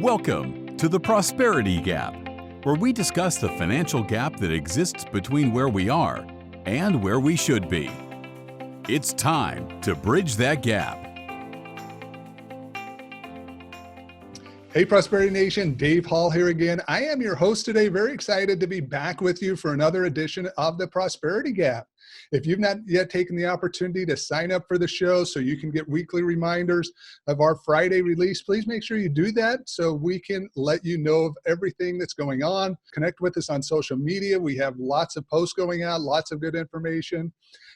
Welcome to the Prosperity Gap, where we discuss the financial gap that exists between where we are and where we should be. It's time to bridge that gap. Hey, Prosperity Nation, Dave Hall here again. I am your host today. Very excited to be back with you for another edition of the Prosperity Gap. If you've not yet taken the opportunity to sign up for the show so you can get weekly reminders of our Friday release, please make sure you do that so we can let you know of everything that's going on. Connect with us on social media. We have lots of posts going out, lots of good information.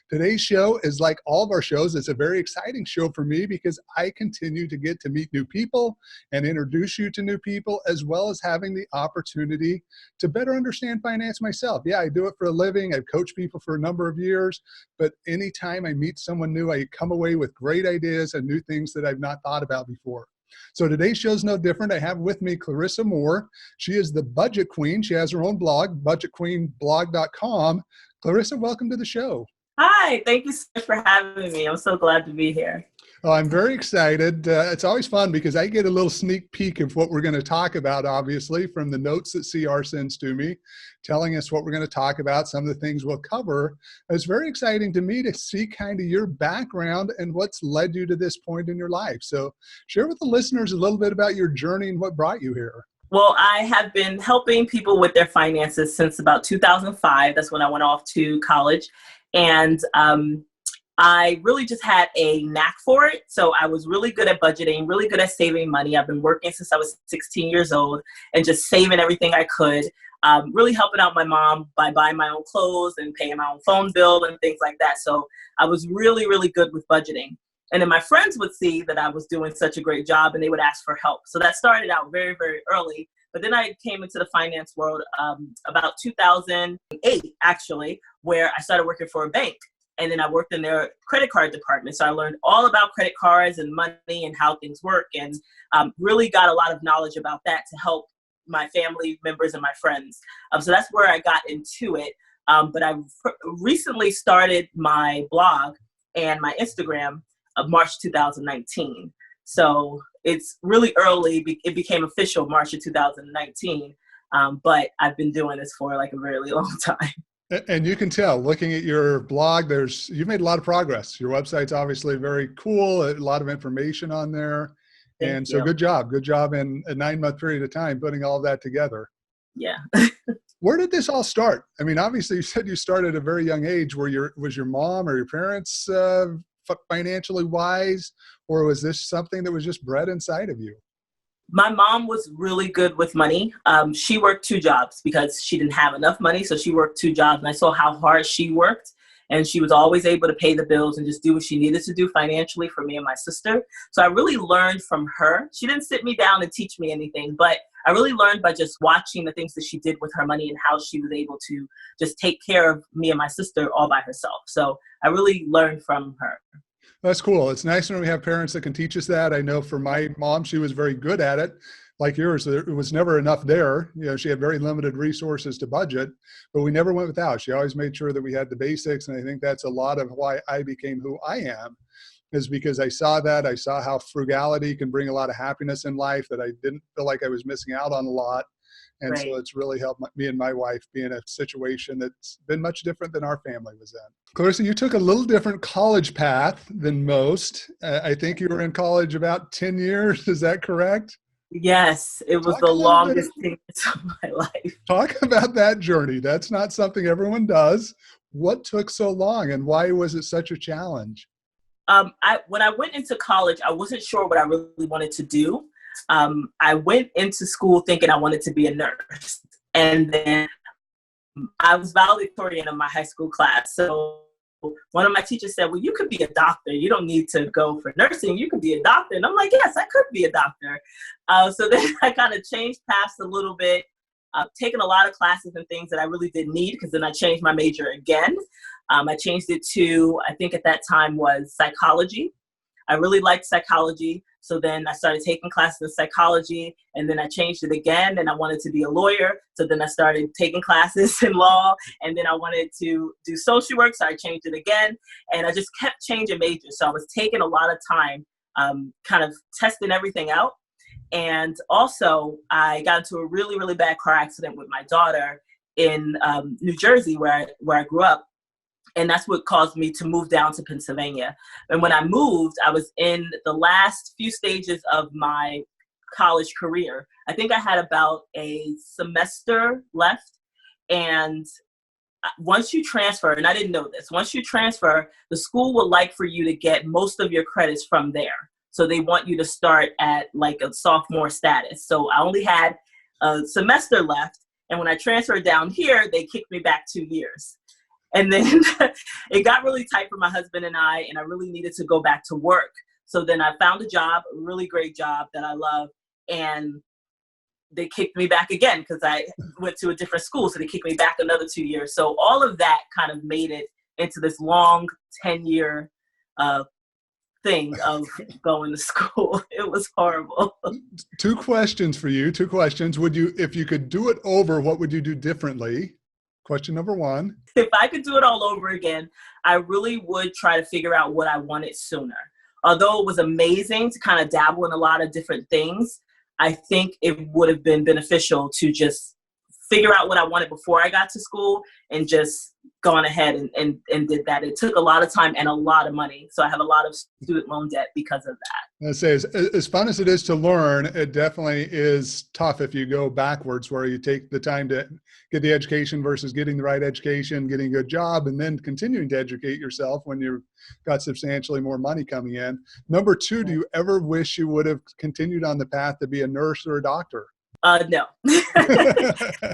Today's show is like all of our shows. It's a very exciting show for me because I continue to get to meet new people and introduce you to new people, as well as having the opportunity to better understand finance myself. Yeah, I do it for a living. I've coached people for a number of years, but anytime I meet someone new, I come away with great ideas and new things that I've not thought about before. So today's show is no different. I have with me Clarissa Moore. She is the budget queen. She has her own blog, budgetqueenblog.com. Clarissa, welcome to the show. Hi, thank you so much for having me. I'm so glad to be here. Oh, I'm very excited. It's always fun because I get a little sneak peek of what we're going to talk about, obviously, from the notes that CR sends to me, telling us what we're going to talk about, some of the things we'll cover. It's very exciting to me to see kind of your background and what's led you to this point in your life. So share with the listeners a little bit about your journey and what brought you here. Well, I have been helping people with their finances since about 2005. That's when I went off to college. And I really just had a knack for it. So I was really good at budgeting, really good at saving money. I've been working since I was 16 years old and just saving everything I could, really helping out my mom by buying my own clothes and paying my own phone bill and things like that. So I was really, really good with budgeting. And then my friends would see that I was doing such a great job and they would ask for help. So that started out very, very early. But then I came into the finance world about 2008, actually, where I started working for a bank. And then I worked in their credit card department. So I learned all about credit cards and money and how things work, and really got a lot of knowledge about that to help my family members and my friends. So that's where I got into it. But I recently started my blog and my Instagram of March 2019. So it's really early. It became official March of 2019. But I've been doing this for like a really long time. And you can tell, looking at your blog, you've made a lot of progress. Your website's obviously very cool, a lot of information on there. Thank you. So good job in a 9-month period of time, putting all of that together. Yeah. Where did this all start? I mean, obviously you said you started at a very young age. Was your mom or your parents financially wise, or was this something that was just bred inside of you? My mom was really good with money. She worked 2 jobs because she didn't have enough money. So she worked 2 jobs, and I saw how hard she worked. And she was always able to pay the bills and just do what she needed to do financially for me and my sister. So I really learned from her. She didn't sit me down and teach me anything, but I really learned by just watching the things that she did with her money and how she was able to just take care of me and my sister all by herself. So I really learned from her. That's cool. It's nice when we have parents that can teach us that. I know for my mom, she was very good at it. Like yours, there was never enough there. You know, she had very limited resources to budget, but we never went without. She always made sure that we had the basics. And I think that's a lot of why I became who I am, is because I saw that. I saw how frugality can bring a lot of happiness in life, that I didn't feel like I was missing out on a lot. And Right. So it's really helped me and my wife be in a situation that's been much different than our family was in. Clarissa, you took a little different college path than most. I think you were in college about 10 years. Is that correct? Yes, it was the longest thing of my life. Talk about that journey. That's not something everyone does. What took so long and why was it such a challenge? When I went into college, I wasn't sure what I really wanted to do. I went into school thinking I wanted to be a nurse. And then I was valedictorian of my high school class. So one of my teachers said, well, you could be a doctor. You don't need to go for nursing. You could be a doctor. And I'm like, yes, I could be a doctor. So then I kind of changed paths a little bit, taken a lot of classes and things that I really didn't need, because then I changed my major again. I changed it to, I think at that time was psychology. I really liked psychology. So then I started taking classes in psychology, and then I changed it again, and I wanted to be a lawyer. So then I started taking classes in law, and then I wanted to do social work. So I changed it again, and I just kept changing majors. So I was taking a lot of time, kind of testing everything out. And also, I got into a really, really bad car accident with my daughter in New Jersey, where I grew up. And that's what caused me to move down to Pennsylvania. And when I moved, I was in the last few stages of my college career. I think I had about a semester left. And once you transfer, and I didn't know this, once you transfer, the school would like for you to get most of your credits from there. So they want you to start at like a sophomore status. So I only had a semester left. And when I transferred down here, they kicked me back 2 years. And then it got really tight for my husband and I really needed to go back to work. So then I found a job, a really great job that I love. And they kicked me back again because I went to a different school. So they kicked me back another 2 years. So all of that kind of made it into this long 10-year thing of going to school. It was horrible. 2 questions for you. 2 questions. Would you, if you could do it over, what would you do differently? Question number 1. If I could do it all over again, I really would try to figure out what I wanted sooner. Although it was amazing to kind of dabble in a lot of different things, I think it would have been beneficial to just figure out what I wanted before I got to school and just gone ahead and did that. It took a lot of time and a lot of money. So I have a lot of student loan debt because of that. I say, as fun as it is to learn, it definitely is tough if you go backwards, where you take the time to get the education versus getting the right education, getting a good job, and then continuing to educate yourself when you've got substantially more money coming in. Number 2, do you ever wish you would have continued on the path to be a nurse or a doctor? No.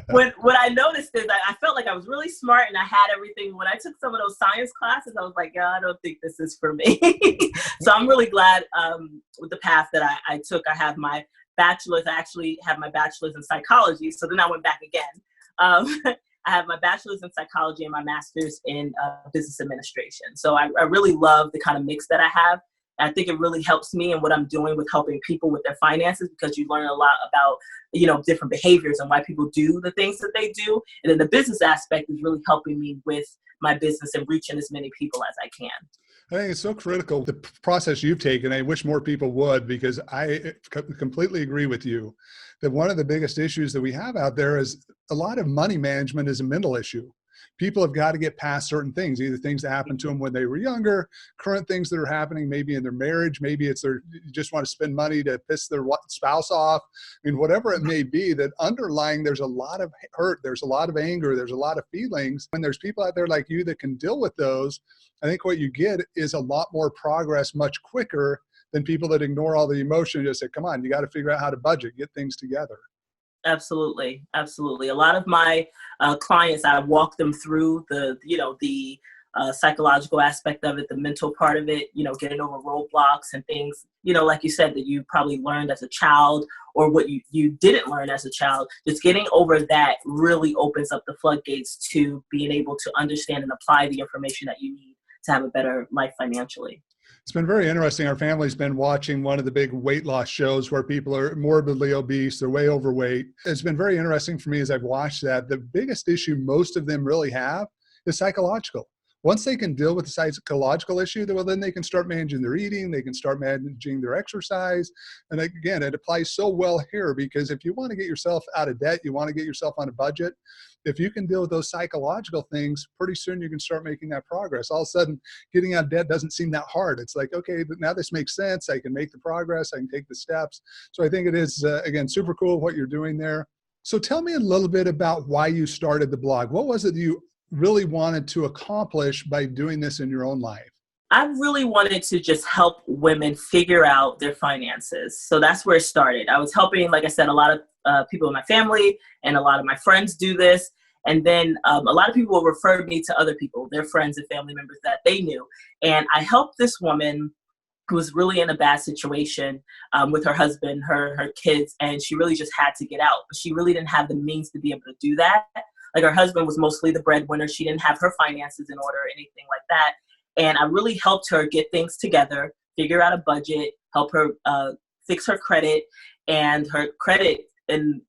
What I noticed is I felt like I was really smart and I had everything. When I took some of those science classes, I was like, yeah, I don't think this is for me. So I'm really glad with the path that I took. I have my bachelor's. I actually have my bachelor's in psychology. So then I went back again. I have my bachelor's in psychology and my master's in business administration. So I really love the kind of mix that I have. I think it really helps me in what I'm doing with helping people with their finances, because you learn a lot about, different behaviors and why people do the things that they do. And then the business aspect is really helping me with my business and reaching as many people as I can. I think it's so critical, the process you've taken. I wish more people would, because I completely agree with you that one of the biggest issues that we have out there is a lot of money management is a mental issue. People have got to get past certain things, either things that happened to them when they were younger, current things that are happening maybe in their marriage, maybe it's you just want to spend money to piss their spouse off. I mean, whatever it may be, that underlying, there's a lot of hurt, there's a lot of anger, there's a lot of feelings. When there's people out there like you that can deal with those, I think what you get is a lot more progress much quicker than people that ignore all the emotion and just say, come on, you got to figure out how to budget, get things together. Absolutely. Absolutely. A lot of my clients, I walk them through the psychological aspect of it, the mental part of it, getting over roadblocks and things, like you said, that you probably learned as a child, or what you didn't learn as a child. Just getting over that really opens up the floodgates to being able to understand and apply the information that you need to have a better life financially. It's been very interesting. Our family's been watching one of the big weight loss shows where people are morbidly obese, they're way overweight. It's been very interesting for me as I've watched that. The biggest issue most of them really have is psychological. Once they can deal with the psychological issue, well, then they can start managing their eating, they can start managing their exercise. And again, it applies so well here, because if you want to get yourself out of debt, you want to get yourself on a budget, if you can deal with those psychological things, pretty soon you can start making that progress. All of a sudden, getting out of debt doesn't seem that hard. It's like, okay, but now this makes sense. I can make the progress. I can take the steps. So I think it is, again, super cool what you're doing there. So tell me a little bit about why you started the blog. What was it you really wanted to accomplish by doing this in your own life? I really wanted to just help women figure out their finances. So that's where it started. I was helping, like I said, a lot of people in my family and a lot of my friends do this. And then a lot of people referred me to other people, their friends and family members that they knew. And I helped this woman who was really in a bad situation with her husband, her kids, and she really just had to get out. But she really didn't have the means to be able to do that. Like, her husband was mostly the breadwinner. She didn't have her finances in order or anything like that. And I really helped her get things together, figure out a budget, help her fix her credit. And her credit, in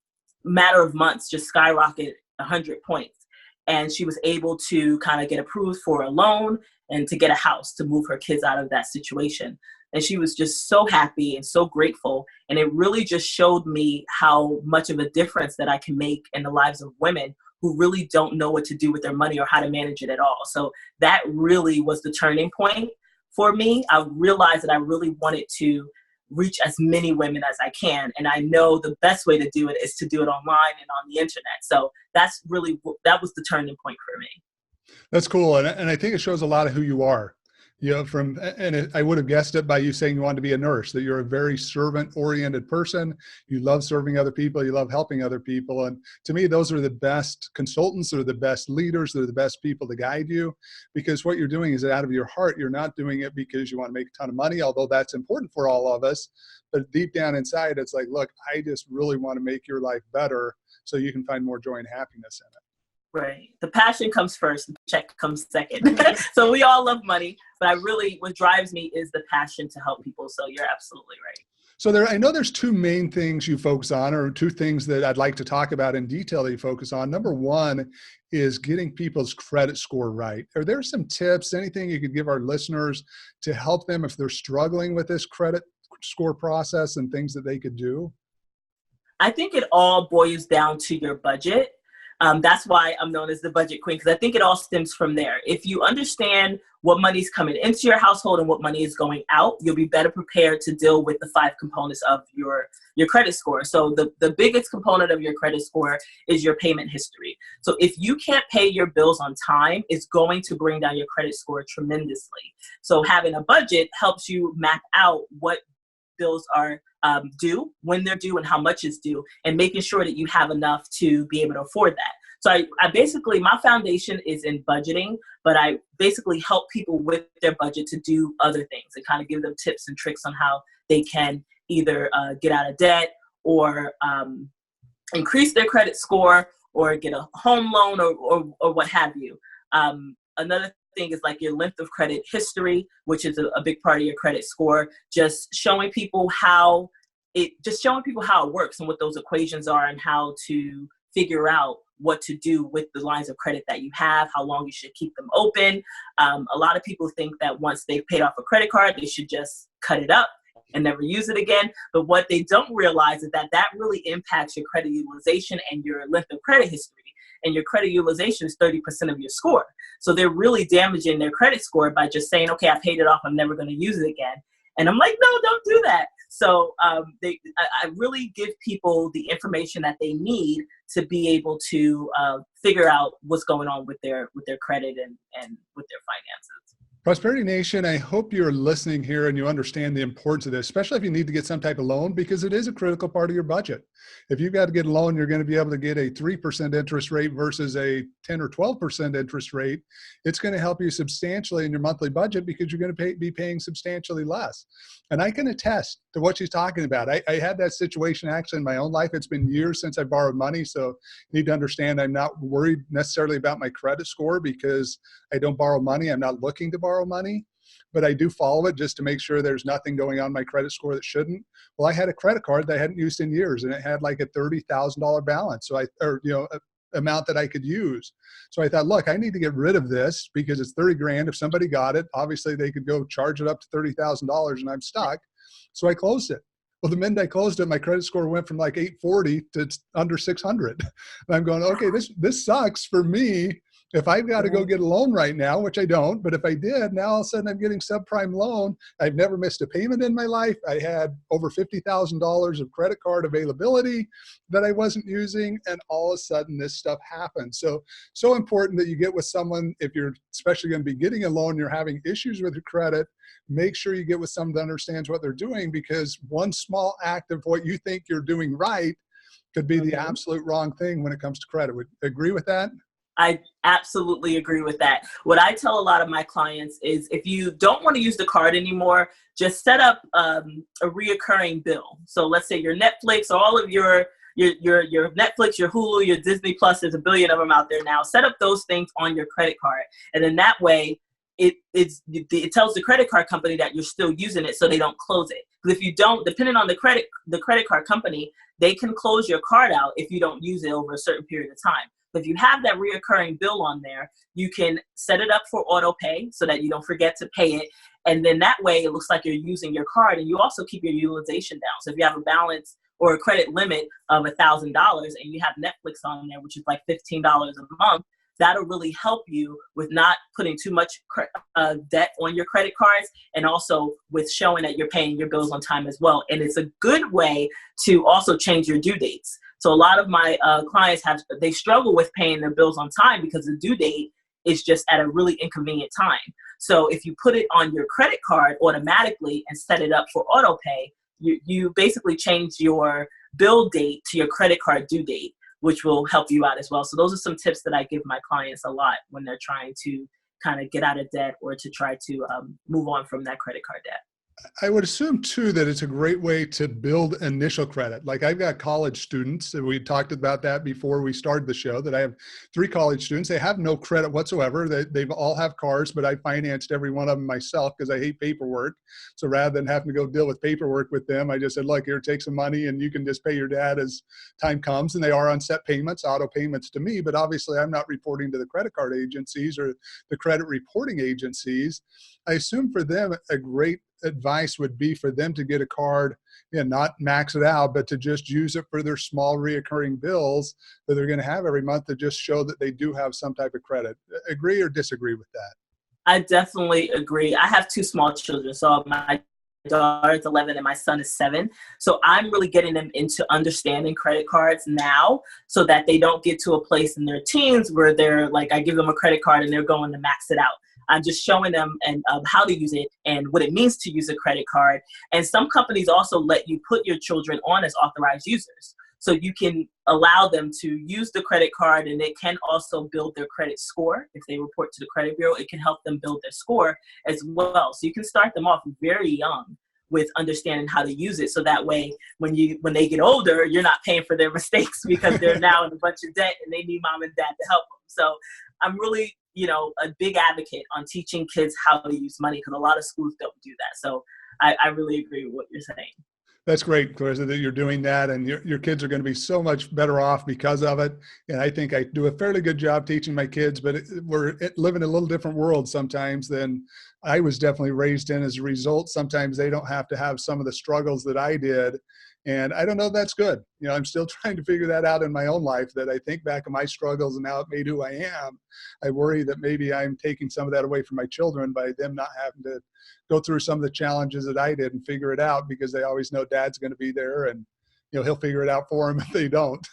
a matter of months, just skyrocketed 100 points. And she was able to kind of get approved for a loan and to get a house to move her kids out of that situation. And she was just so happy and so grateful. And it really just showed me how much of a difference that I can make in the lives of women who really don't know what to do with their money or how to manage it at all. So that really was the turning point for me. I realized that I really wanted to reach as many women as I can. And I know the best way to do it is to do it online and on the internet. So that was the turning point for me. That's cool. And I think it shows a lot of who you are. I would have guessed it by you saying you wanted to be a nurse, that you're a very servant-oriented person. You love serving other people. You love helping other people. And to me, those are the best consultants. They're the best leaders. They're the best people to guide you, because what you're doing is out of your heart. You're not doing it because you want to make a ton of money, although that's important for all of us. But deep down inside, it's like, look, I just really want to make your life better so you can find more joy and happiness in it. Right. The passion comes first, the check comes second. So we all love money, but what drives me is the passion to help people. So you're absolutely right. So I know there's two main things you focus on, or two things that I'd like to talk about in detail that you focus on. Number one is getting people's credit score right. Are there some tips, anything you could give our listeners to help them if they're struggling with this credit score process, and things that they could do? I think it all boils down to your budget. That's why I'm known as the budget queen, because I think it all stems from there. If you understand what money's coming into your household and what money is going out, you'll be better prepared to deal with the 5 components of your credit score. So the biggest component of your credit score is your payment history. So if you can't pay your bills on time, it's going to bring down your credit score tremendously. So having a budget helps you map out what bills are due, when they're due, and how much is due, and making sure that you have enough to be able to afford that. So I basically, my foundation is in budgeting, but I basically help people with their budget to do other things and kind of give them tips and tricks on how they can either get out of debt, or increase their credit score, or get a home loan, or what have you. Another thing is like your length of credit history, which is a big part of your credit score. Just showing people how it works and what those equations are, and how to figure out what to do with the lines of credit that you have, how long you should keep them open. A lot of people think that once they've paid off a credit card, they should just cut it up and never use it again. But what they don't realize is that really impacts your credit utilization and your length of credit history. And your credit utilization is 30% of your score. So they're really damaging their credit score by just saying, okay, I paid it off, I'm never going to use it again. And I'm like, no, don't do that. So I really give people the information that they need to be able to figure out what's going on with their credit and with their finances. Prosperity Nation, I hope you're listening here and you understand the importance of this, especially if you need to get some type of loan, because it is a critical part of your budget. If you've got to get a loan, you're going to be able to get a 3% interest rate versus a 10 or 12% interest rate. It's going to help you substantially in your monthly budget, because you're going to be paying substantially less. And I can attest to what she's talking about. I had that situation actually in my own life. It's been years since I borrowed money. So you need to understand I'm not worried necessarily about my credit score, because I don't borrow money. I'm not looking to borrow money, but I do follow it just to make sure there's nothing going on my credit score that shouldn't. Well, I had a credit card that I hadn't used in years, and it had like a $30,000 balance. Amount that I could use. So I thought, look, I need to get rid of this, because it's 30 grand. If somebody got it, obviously they could go charge it up to $30,000 and I'm stuck. So I closed it. Well, the minute I closed it, my credit score went from like 840 to under 600. And I'm going, okay, this sucks for me. If I've got to go get a loan right now, which I don't, but if I did, now all of a sudden I'm getting subprime loan. I've never missed a payment in my life. I had over $50,000 of credit card availability that I wasn't using. And all of a sudden this stuff happens. So important that you get with someone, if you're especially going to be getting a loan, you're having issues with your credit, make sure you get with someone that understands what they're doing, because one small act of what you think you're doing right could be the absolute wrong thing when it comes to credit. Would you agree with that? I absolutely agree with that. What I tell a lot of my clients is, if you don't want to use the card anymore, just set up a reoccurring bill. So let's say your Netflix, or all of your Netflix, your Hulu, your Disney Plus, there's a billion of them out there now. Set up those things on your credit card. And then that way it tells the credit card company that you're still using it, so they don't close it. Because if you don't, depending on the credit card company, they can close your card out if you don't use it over a certain period of time. But if you have that reoccurring bill on there, you can set it up for auto pay so that you don't forget to pay it. And then that way it looks like you're using your card, and you also keep your utilization down. So if you have a balance or a credit limit of $1,000 and you have Netflix on there, which is like $15 a month, that'll really help you with not putting too much debt on your credit cards, and also with showing that you're paying your bills on time as well. And it's a good way to also change your due dates. So a lot of my clients they struggle with paying their bills on time because the due date is just at a really inconvenient time. So if you put it on your credit card automatically and set it up for auto pay, you basically change your bill date to your credit card due date, which will help you out as well. So those are some tips that I give my clients a lot when they're trying to kind of get out of debt or to try to move on from that credit card debt. I would assume too that it's a great way to build initial credit. Like I've got college students, and we talked about that before we started the show, that I have 3 college students. They have no credit whatsoever. They've all have cars, but I financed every one of them myself because I hate paperwork. So rather than having to go deal with paperwork with them, I just said, look, here, take some money and you can just pay your dad as time comes. And they are on set payments, auto payments to me, but obviously I'm not reporting to the credit card agencies or the credit reporting agencies. I assume for them, a great advice would be for them to get a card and not max it out, but to just use it for their small reoccurring bills that they're going to have every month, to just show that they do have some type of credit. Agree or disagree with that? I definitely agree. I have 2 small children. So my daughter is 11 and my son is 7. So I'm really getting them into understanding credit cards now so that they don't get to a place in their teens where they're like, I give them a credit card and they're going to max it out. I'm just showing them and how to use it and what it means to use a credit card. And some companies also let you put your children on as authorized users. So you can allow them to use the credit card, and it can also build their credit score. If they report to the credit bureau, it can help them build their score as well. So you can start them off very young with understanding how to use it. So that way, when they get older, you're not paying for their mistakes because they're now in a bunch of debt and they need mom and dad to help them. So I'm really, a big advocate on teaching kids how to use money, because a lot of schools don't do that. So I really agree with what you're saying. That's great, Clarissa, that you're doing that, and your kids are going to be so much better off because of it. And I think I do a fairly good job teaching my kids, but we're living in a little different world sometimes than I was definitely raised in. As a result, sometimes they don't have to have some of the struggles that I did. And I don't know if that's good. I'm still trying to figure that out in my own life, that I think back on my struggles and how it made who I am. I worry that maybe I'm taking some of that away from my children by them not having to go through some of the challenges that I did and figure it out, because they always know dad's going to be there and, he'll figure it out for them if they don't.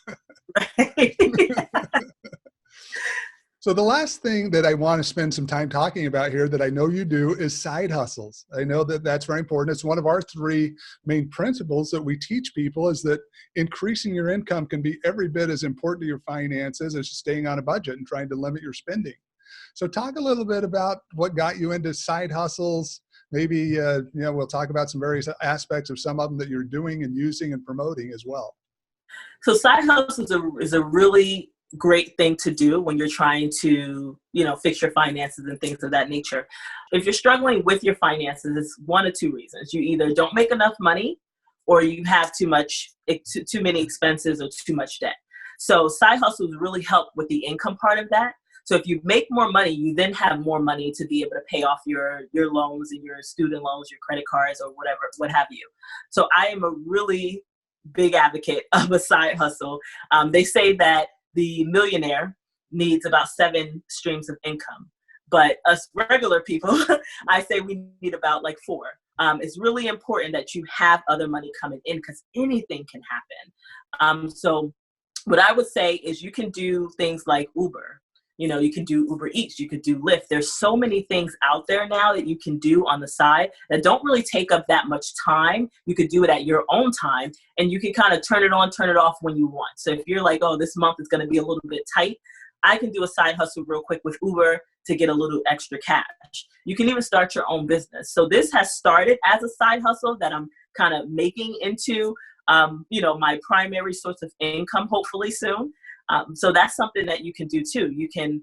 So the last thing that I want to spend some time talking about here that I know you do is side hustles. I know that that's very important. It's one of our 3 main principles that we teach people, is that increasing your income can be every bit as important to your finances as staying on a budget and trying to limit your spending. So talk a little bit about what got you into side hustles. Maybe, we'll talk about some various aspects of some of them that you're doing and using and promoting as well. So side hustles is a really great thing to do when you're trying to, fix your finances and things of that nature. If you're struggling with your finances, it's 1 or 2 reasons. You either don't make enough money, or you have too many expenses or too much debt. So side hustles really help with the income part of that. So if you make more money, you then have more money to be able to pay off your loans and your student loans, your credit cards, or whatever, what have you. So I am a really big advocate of a side hustle. They say that the millionaire needs about 7 streams of income, but us regular people, I say we need about 4. It's really important that you have other money coming in, because anything can happen. So what I would say is you can do things like Uber. You can do Uber Eats, you could do Lyft. There's so many things out there now that you can do on the side that don't really take up that much time. You could do it at your own time, and you can kind of turn it on, turn it off when you want. So if you're like, oh, this month is going to be a little bit tight, I can do a side hustle real quick with Uber to get a little extra cash. You can even start your own business. So this has started as a side hustle that I'm kind of making into, my primary source of income, hopefully soon. So that's something that you can do too. You can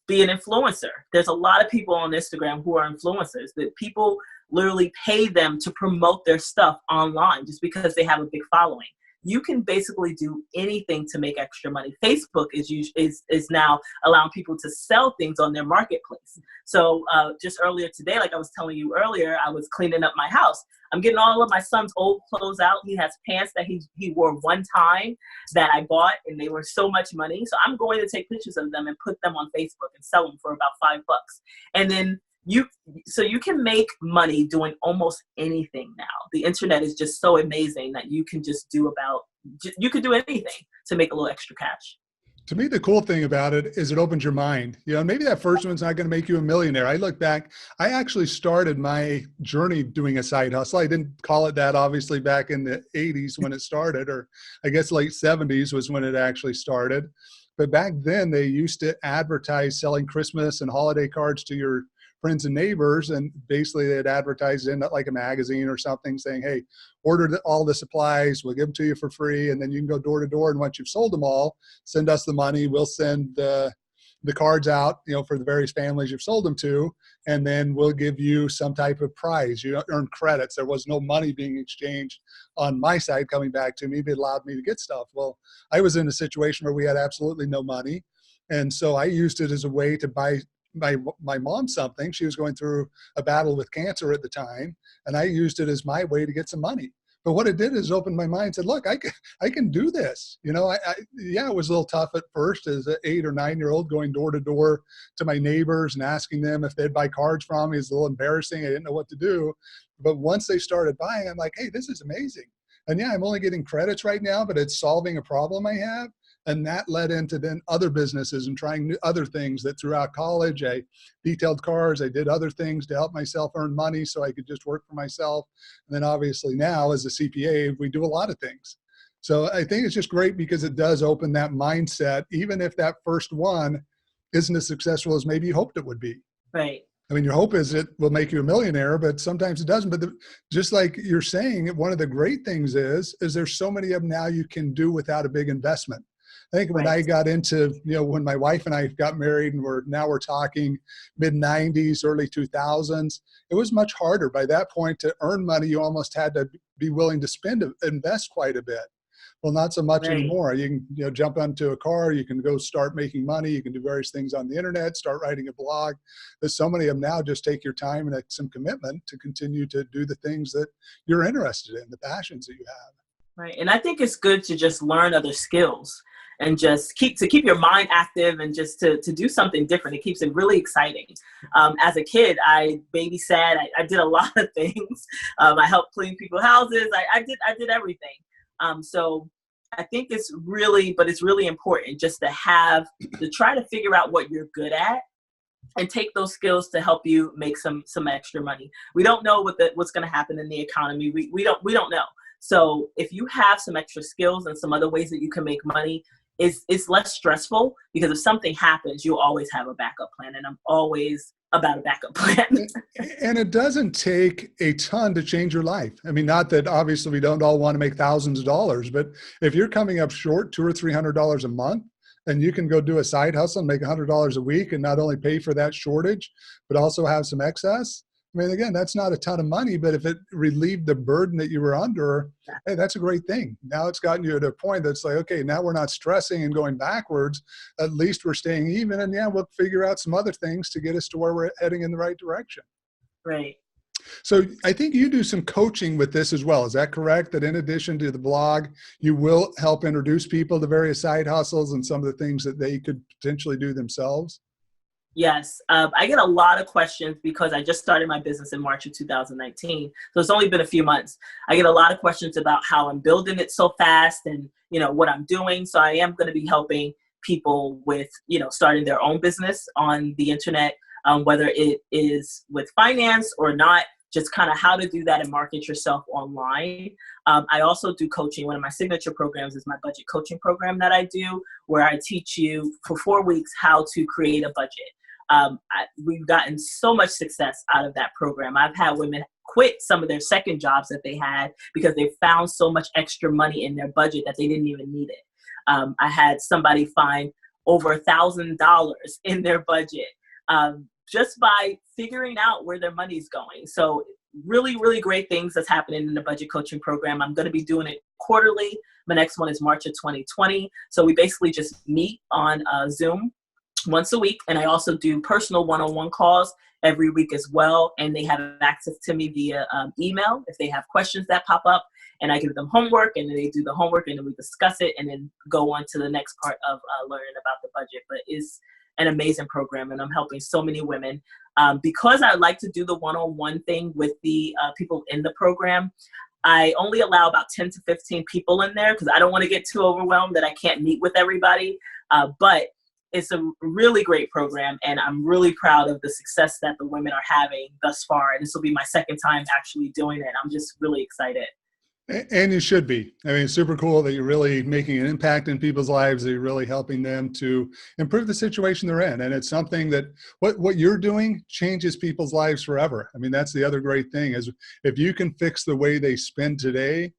be an influencer. There's a lot of people on Instagram who are influencers that people literally pay them to promote their stuff online just because they have a big following. you can basically do anything to make extra money. Facebook is now allowing people to sell things on their marketplace. So just earlier today, like I was telling you earlier, I was cleaning up my house. I'm getting all of my son's old clothes out. He has pants that he wore one time that I bought, and they were so much money. So I'm going to take pictures of them and put them on Facebook and sell them for about $5. And then you can make money doing almost anything now. The internet is just so amazing that you can just do anything to make a little extra cash. To me, the cool thing about it is it opens your mind. Maybe that first one's not going to make you a millionaire. I look back, I actually started my journey doing a side hustle. I didn't call it that, obviously, back in the 80s when it started, or I guess late 70s was when it actually started. But back then, they used to advertise selling Christmas and holiday cards to your friends and neighbors, and basically they'd advertise in like a magazine or something saying, hey, order all the supplies, we'll give them to you for free, and then you can go door to door, and once you've sold them all, send us the money, we'll send the cards out, for the various families you've sold them to, and then we'll give you some type of prize. You earn credits. There was no money being exchanged on my side coming back to me. It allowed me to get stuff. Well, I was in a situation where we had absolutely no money, and so I used it as a way to buy my mom something. She was going through a battle with cancer at the time, and I used it as my way to get some money. But what it did is open my mind and said, look, I can do this. Yeah, it was a little tough at first as an 8 or 9-year-old going door to door to my neighbors and asking them if they'd buy cards from me. It was a little embarrassing. I didn't know what to do. But once they started buying, I'm like, hey, this is amazing. And yeah, I'm only getting credits right now, but it's solving a problem I have. And that led into then other businesses and trying other things that throughout college, I detailed cars, I did other things to help myself earn money so I could just work for myself. And then obviously now as a CPA, we do a lot of things. So I think it's just great because it does open that mindset, even if that first one isn't as successful as maybe you hoped it would be. Right. I mean, your hope is it will make you a millionaire, but sometimes it doesn't. But just like you're saying, one of the great things is there's so many of them now you can do without a big investment. I think when I got into, when my wife and I got married and we're talking mid 90s, early 2000s, it was much harder. By that point to earn money, you almost had to be willing to invest quite a bit. Well, not so much anymore. You can, jump onto a car, you can go start making money. You can do various things on the internet, start writing a blog. There's so many of them now, just take your time and some commitment to continue to do the things that you're interested in, the passions that you have. Right. And I think it's good to just learn other skills and just keep your mind active and just to do something different. It keeps it really exciting. As a kid, I babysat. I did a lot of things. I helped clean people's houses. I did everything. So I think it's really important just to try to figure out what you're good at and take those skills to help you make some extra money. We don't know what's going to happen in the economy. We don't know. So if you have some extra skills and some other ways that you can make money, it's less stressful, because if something happens, you always have a backup plan. And I'm always about a backup plan. And it doesn't take a ton to change your life. I mean, not that obviously we don't all want to make thousands of dollars, but if you're coming up short $200 or $300 a month, and you can go do a side hustle and make $100 a week and not only pay for that shortage, but also have some excess. I mean, again, that's not a ton of money, but if it relieved the burden that you were under, hey, that's a great thing. Now it's gotten you to a point that's like, okay, now we're not stressing and going backwards. At least we're staying even. And yeah, we'll figure out some other things to get us to where we're heading in the right direction. Right. So I think you do some coaching with this as well. Is that correct? That in addition to the blog, you will help introduce people to various side hustles and some of the things that they could potentially do themselves? Yes. I get a lot of questions because I just started my business in March of 2019. So it's only been a few months. I get a lot of questions about how I'm building it so fast and, what I'm doing. So I am going to be helping people with, starting their own business on the internet, whether it is with finance or not, just kind of how to do that and market yourself online. I also do coaching. One of my signature programs is my budget coaching program that I do, where I teach you for 4 weeks how to create a budget. We've gotten so much success out of that program. I've had women quit some of their second jobs that they had because they found so much extra money in their budget that they didn't even need it. I had somebody find over $1,000 in their budget just by figuring out where their money's going. So really, really great things that's happening in the budget coaching program. I'm going to be doing it quarterly. My next one is March of 2020. So we basically just meet on Zoom once a week. And I also do personal one-on-one calls every week as well. And they have access to me via email if they have questions that pop up. And I give them homework, and then they do the homework, and then we discuss it, and then go on to the next part of learning about the budget. But it's an amazing program, and I'm helping so many women. Because I like to do the one-on-one thing with the people in the program, I only allow about 10 to 15 people in there because I don't want to get too overwhelmed that I can't meet with everybody. But it's a really great program, and I'm really proud of the success that the women are having thus far. And this will be my second time actually doing it. I'm just really excited. And you should be. I mean, it's super cool that you're really making an impact in people's lives, that you're really helping them to improve the situation they're in. And it's something that what you're doing changes people's lives forever. I mean, that's the other great thing is if you can fix the way they spend today,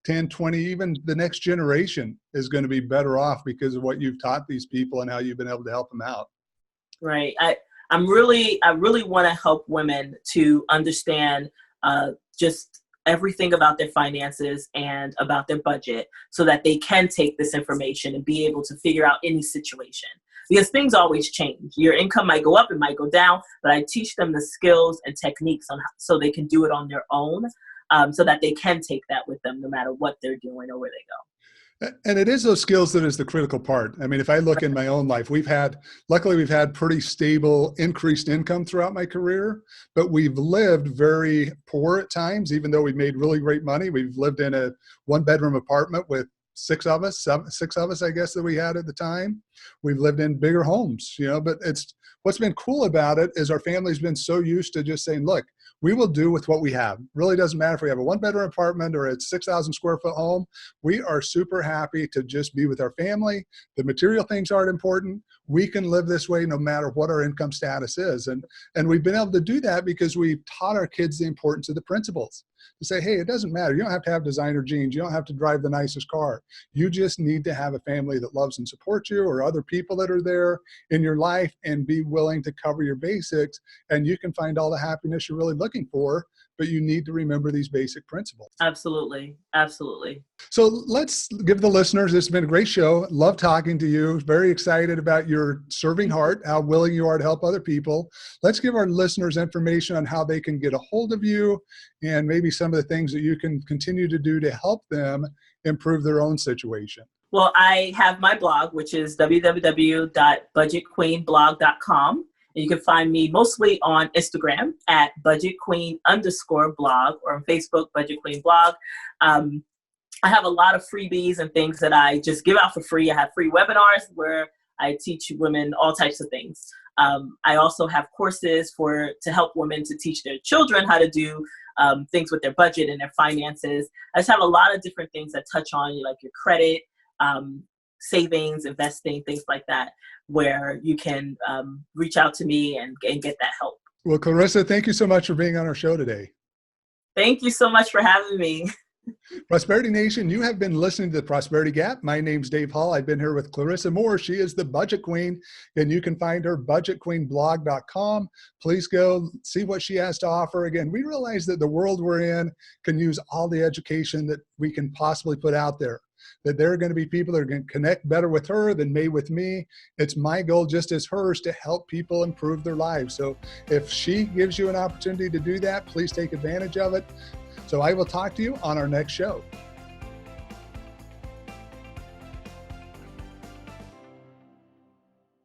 10, 20, even the next generation is going to be better off because of what you've taught these people and how you've been able to help them out. Right. I really want to help women to understand just everything about their finances and about their budget so that they can take this information and be able to figure out any situation. Because things always change. Your income might go up, it might go down, but I teach them the skills and techniques on so they can do it on their own, so that they can take that with them no matter what they're doing or where they go. And it is those skills that is the critical part. I mean, if I look in my own life, luckily we've had pretty stable increased income throughout my career, but we've lived very poor at times, even though we've made really great money. We've lived in a 1-bedroom apartment with six of us, I guess, that we had at the time. We've lived in bigger homes, but what's been cool about it is our family's been so used to just saying, look, we will do with what we have. Really doesn't matter if we have a 1-bedroom apartment or a 6,000 square foot home. We are super happy to just be with our family. The material things aren't important. We can live this way no matter what our income status is. And we've been able to do that because we've taught our kids the importance of the principles. To say, hey, it doesn't matter. You don't have to have designer jeans. You don't have to drive the nicest car. You just need to have a family that loves and supports you, or other people that are there in your life, and be willing to cover your basics. And you can find all the happiness you're really looking for, but you need to remember these basic principles. Absolutely. Absolutely. So let's give the listeners, this has been a great show. Love talking to you. Very excited about your serving heart, how willing you are to help other people. Let's give our listeners information on how they can get a hold of you and maybe some of the things that you can continue to do to help them improve their own situation. Well, I have my blog, which is www.budgetqueenblog.com. And you can find me mostly on Instagram at budgetqueen_blog, or on Facebook, Budget Queen Blog. I have a lot of freebies and things that I just give out for free. I have free webinars where I teach women all types of things. I also have courses to help women to teach their children how to do things with their budget and their finances. I just have a lot of different things that touch on like your credit, savings, investing, things like that, where you can reach out to me and get that help. Well, Clarissa, thank you so much for being on our show today. Thank you so much for having me. Prosperity Nation, you have been listening to The Prosperity Gap. My name's Dave Hall. I've been here with Clarissa Moore. She is the Budget Queen, and you can find her budgetqueenblog.com. Please go see what she has to offer. Again, we realize that the world we're in can use all the education that we can possibly put out there, that there are going to be people that are going to connect better with her than may with me. It's my goal, just as hers, to help people improve their lives. So if she gives you an opportunity to do that, please take advantage of it. So I will talk to you on our next show.